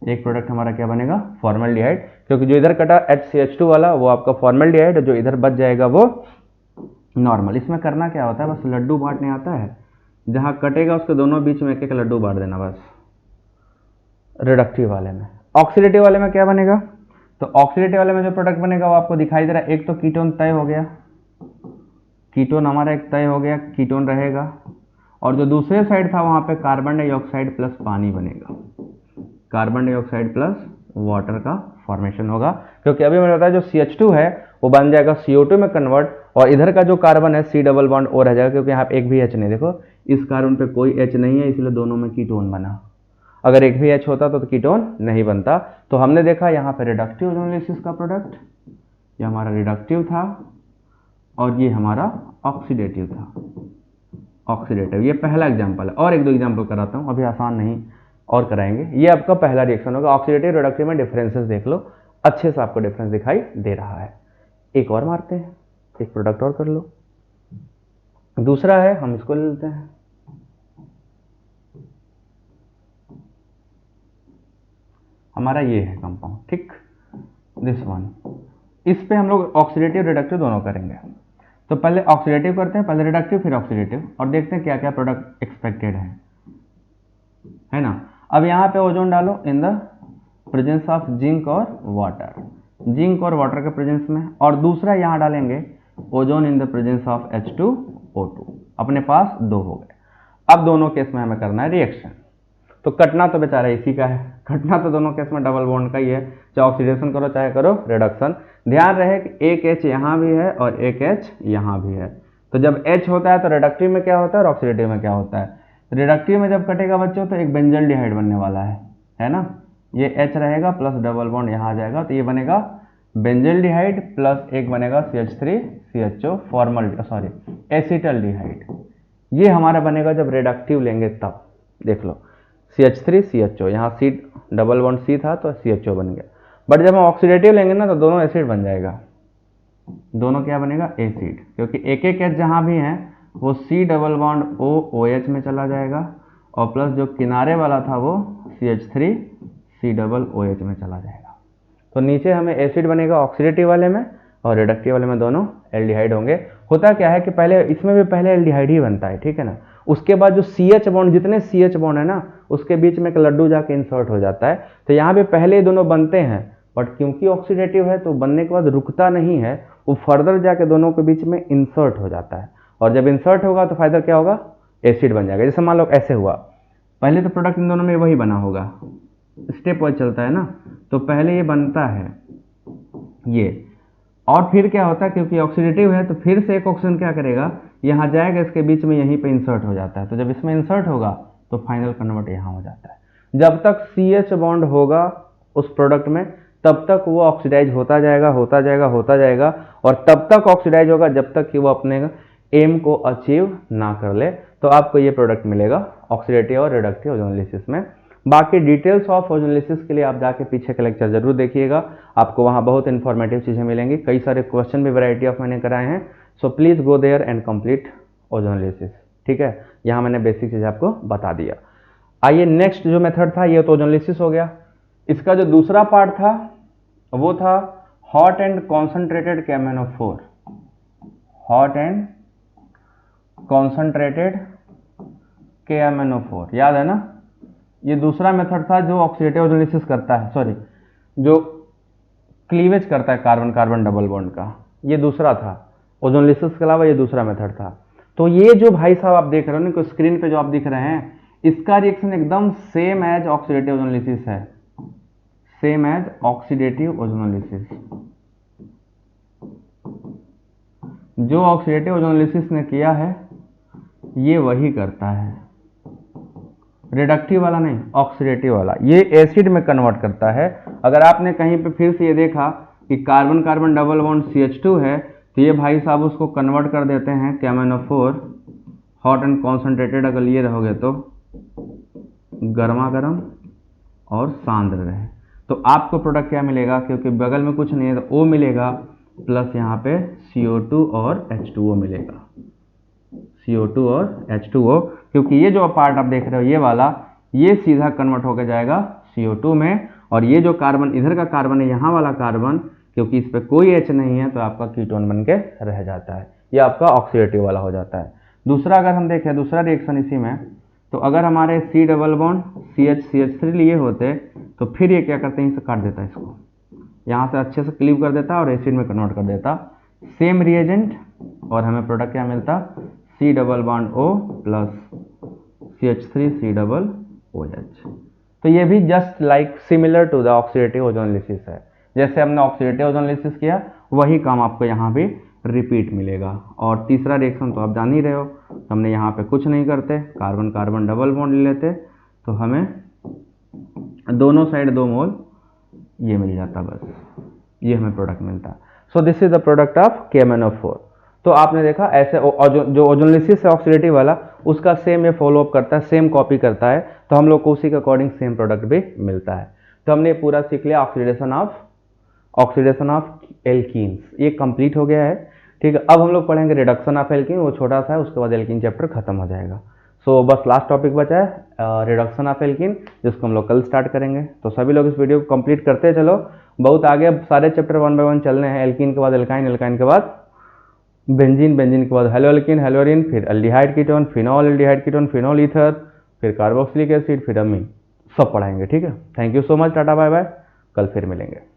Speaker 1: एक प्रोडक्ट हमारा क्या बनेगा, फॉर्मल्डिहाइड, क्योंकि जो इधर कटा HCH2 वाला वो आपका फॉर्मल्डिहाइड, जो इधर बच जाएगा वो नॉर्मल। इसमें करना क्या होता है, बस लड्डू बांटने आता है, जहाँ कटेगा उसके दोनों बीच में एक एक लड्डू बांट देना बस। रिडक्टिव वाले में, ऑक्सीडेटिव वाले में क्या बनेगा, तो ऑक्सीडेटिव वाले में जो प्रोडक्ट बनेगा वो आपको दिखाई दे रहा है। एक तो कीटोन तय हो गया, कीटोन हमारा एक तय हो गया, कीटोन रहेगा, और जो दूसरे साइड था वहां पे कार्बन डाइऑक्साइड प्लस पानी बनेगा, कार्बन डाइऑक्साइड प्लस वाटर का फॉर्मेशन होगा, क्योंकि अभी मैंने बताया जो CH2 है वो बन जाएगा CO2 में कन्वर्ट, और इधर का जो कार्बन है C डबल बॉन्ड O रह जाएगा, क्योंकि यहाँ पे एक भी H नहीं, देखो इस कार्बन पे कोई H नहीं है, इसलिए दोनों में कीटोन बना। अगर एक भी H होता तो कीटोन नहीं बनता। तो हमने देखा यहाँ पे रिडक्टिव ओजोनोलिसिस का प्रोडक्ट, ये हमारा रिडक्टिव था, और ये हमारा ऑक्सीडेटिव था, ऑक्सीडेटिव। ये पहला एग्जाम्पल है, और एक दो एग्जाम्पल कराता हूँ, अभी आसान नहीं और कराएंगे। ये आपका पहला रिएक्शन होगा। ऑक्सीडेटिव रिडक्टिव में डिफरेंसेस देख लो, अच्छे से आपको डिफरेंस दिखाई दे रहा है। एक और मारते हैं, एक प्रोडक्ट और कर लो। दूसरा है, हम इसको ले लेते हैं, हमारा ये है कंपाउंड, ठीक, दिस वन। इस पे हम लोग ऑक्सीडेटिव रिडक्टिव दोनों करेंगे। तो पहले ऑक्सीडेटिव करते हैं, पहले रिडक्टिव फिर ऑक्सीडेटिव, और देखते हैं क्या क्या प्रोडक्ट एक्सपेक्टेड है ना। अब यहाँ पे ओजोन डालो in the presence of zinc और वाटर, जिंक और वाटर के प्रेजेंस में, और दूसरा यहाँ डालेंगे ozone in the presence of H2O2। अपने पास दो हो गए। अब दोनों केस में हमें करना है रिएक्शन। तो कटना तो बेचारा इसी का है, कटना तो दोनों केस में डबल बॉन्ड का ही है, चाहे ऑक्सीडेशन करो चाहे करो रिडक्शन। ध्यान रहे कि एक H यहाँ भी है और एक H यहाँ भी है। तो जब H होता है तो रिडक्टिव में क्या होता है और ऑक्सीडेटिव में क्या होता है। रिडक्टिव में जब कटेगा बच्चों तो एक बेंजल्डिहाइड बनने वाला है ना। ये H रहेगा प्लस डबल बॉन्ड यहाँ आ जाएगा, तो ये बनेगा बेंजल्डिहाइड प्लस एक बनेगा CH3CHO फॉर्मल सॉरी एसिटल्डिहाइड। ये हमारा बनेगा जब रिडक्टिव लेंगे तब। देख लो CH3CHO, यहाँ C डबल बॉन्ड C था तो CHO बन गया। बट जब हम ऑक्सीडेटिव लेंगे ना तो दोनों एसिड बन जाएगा, दोनों क्या बनेगा एसिड, क्योंकि एक एक H जहाँ भी है वो C double bond O OH में चला जाएगा, और प्लस जो किनारे वाला था वो CH3C डबल OH में चला जाएगा। तो नीचे हमें एसिड बनेगा ऑक्सीडेटिव वाले में, और रिडक्टिव वाले में दोनों एल्डिहाइड होंगे। होता क्या है कि पहले इसमें भी पहले एल्डिहाइड ही बनता है, ठीक है ना। उसके बाद जो CH बॉन्ड, जितने CH बॉन्ड है ना उसके बीच में एक लड्डू जाके इंसर्ट हो जाता है। तो यहाँ पे पहले दोनों बनते हैं, बट क्योंकि ऑक्सीडेटिव है तो बनने के बाद रुकता नहीं है, वो फर्दर जाके दोनों के बीच में इंसर्ट हो जाता है, और जब इंसर्ट होगा तो फायदा क्या होगा, एसिड बन जाएगा। जैसे मान लो ऐसे हुआ, पहले तो प्रोडक्ट इन दोनों में वही बना होगा, स्टेप वाइज चलता है ना। तो पहले ये बनता है ये, और फिर क्या होता है क्योंकि ऑक्सीडेटिव है तो फिर से एक ऑक्सीजन क्या करेगा, यहाँ जाएगा, इसके बीच में यहीं पे इंसर्ट हो जाता है। तो जब इसमें इंसर्ट होगा तो फाइनल कन्वर्ट यहाँ हो जाता है। जब तक CH बॉन्ड होगा उस प्रोडक्ट में तब तक वो ऑक्सीडाइज होता जाएगा होता जाएगा होता जाएगा, और तब तक ऑक्सीडाइज होगा जब तक कि वो अपने एम को अचीव ना कर ले। तो आपको ये प्रोडक्ट मिलेगा ऑक्सीडेटिव और रिडक्टिव ओजोनोलिसिस में। बाकी डिटेल्स ऑफ ओजोनोलिसिस के लिए आप जाके पीछे का लेक्चर जरूर देखिएगा, आपको वहाँ बहुत इन्फॉर्मेटिव चीज़ें मिलेंगी, कई सारे क्वेश्चन भी वैरायटी ऑफ मैंने कराए हैं। So please go there and complete ozonolysis, ठीक है। यहाँ मैंने बेसिक चीज़ आपको बता दिया। आइए नेक्स्ट जो मेथड था ये तो ओजोनोलिसिस हो गया। इसका जो दूसरा पार्ट था वो था hot and concentrated KMnO4, hot and concentrated KMnO4, याद है ना। ये दूसरा मेथड था जो ऑक्सीडेटिव ओजोनोलिसिस करता है, सॉरी जो क्लीवेज करता है कार्बन कार्बन डबल बॉन्ड का, ये दूसरा था। ओजोनोलिसिस के अलावा ये दूसरा मेथड था। तो ये जो भाई साहब आप देख रहे हो ना स्क्रीन पे जो आप दिख रहे हैं, इसका रिएक्शन एकदम सेम एज ऑक्सीडेटिव ओजोनोलिसिस है, सेम एज ऑक्सीडेटिव ओजोनोलिसिस। जो ऑक्सीडेटिव ओजोनोलिसिस ने किया है ये वही करता है, रिडक्टिव वाला नहीं, ऑक्सीडेटिव वाला। ये एसिड में कन्वर्ट करता है। अगर आपने कहीं पे फिर से ये देखा कि carbon carbon double bond CH2 है तो ये भाई साहब उसको कन्वर्ट कर देते हैं KMnO4, हॉट एंड कॉन्सेंट्रेटेड। अगर ये रहोगे तो गर्मा गर्म और सांद्र रहे, तो आपको प्रोडक्ट क्या मिलेगा, क्योंकि बगल में कुछ नहीं है तो O मिलेगा, प्लस यहाँ पे CO2 और H2O मिलेगा, CO2 और H2O। क्योंकि ये जो पार्ट आप देख रहे हो ये वाला, ये सीधा कन्वर्ट होकर जाएगा CO2 में, और ये जो कार्बन इधर का कार्बन है, यहाँ वाला कार्बन, क्योंकि इस पर कोई H नहीं है तो आपका कीटोन बन के रह जाता है, ये आपका ऑक्सीडेटिव वाला हो जाता है। दूसरा अगर हम देखें दूसरा रिएक्शन इसी में, तो अगर हमारे C डबल बॉन्ड CH3 लिए होते तो फिर ये क्या करते हैं, इसे काट देता है, इसको यहाँ से अच्छे से क्लीव कर देता और एसिड में कन्वर्ट कर देता, सेम रिएजेंट, और हमें प्रोडक्ट क्या मिलता, C double bond O plus CH3 C double OH। तो ये भी just like similar to the oxidative ozonolysis है। जैसे हमने ऑक्सीडेटिव ओजोनलिसिस किया वही काम आपको यहाँ भी रिपीट मिलेगा। और तीसरा रिएक्शन तो आप जान ही रहे हो, हमने यहाँ पे कुछ नहीं करते, कार्बन कार्बन डबल बॉन्ड ले लेते तो हमें दोनों साइड 2 मोल ये मिल जाता, बस ये हमें प्रोडक्ट मिलता। So this is the product of KMnO4। तो आपने देखा ऐसे जो ओजोनलिसिस है ऑक्सीडेटिव वाला, उसका सेम ये फॉलो अप करता है, सेम कॉपी करता है, तो हम लोग को उसी के अकॉर्डिंग सेम प्रोडक्ट भी मिलता है। तो हमने पूरा सीख लिया ऑक्सीडेशन ऑफ एल्कीन्स, ये कंप्लीट हो गया है। ठीक है, अब हम लोग पढ़ेंगे रिडक्शन ऑफ एल्कीन, वो छोटा सा है, उसके बाद एल्कीन चैप्टर खत्म हो जाएगा। सो बस लास्ट टॉपिक बचा है रिडक्शन ऑफ एल्कीन, जिसको हम लोग कल स्टार्ट करेंगे। तो सभी लोग इस वीडियो को कंप्लीट करते चलो, बहुत आगे अब सारे चैप्टर 1 बाय 1 चलने हैं। एल्कीन के बाद एल्काइन, एल्काइन के बाद बेंजीन, बेंजीन के बाद हेलोएल्कीन, हेलोरीन, फिर aldehyde ketone, phenol aldehyde ketone, phenol ether, फिर कार्बोक्सिलिक एसिड, फिर अमीन, सब पढ़ाएंगे। ठीक है, thank you so much, tata bye bye, कल फिर मिलेंगे।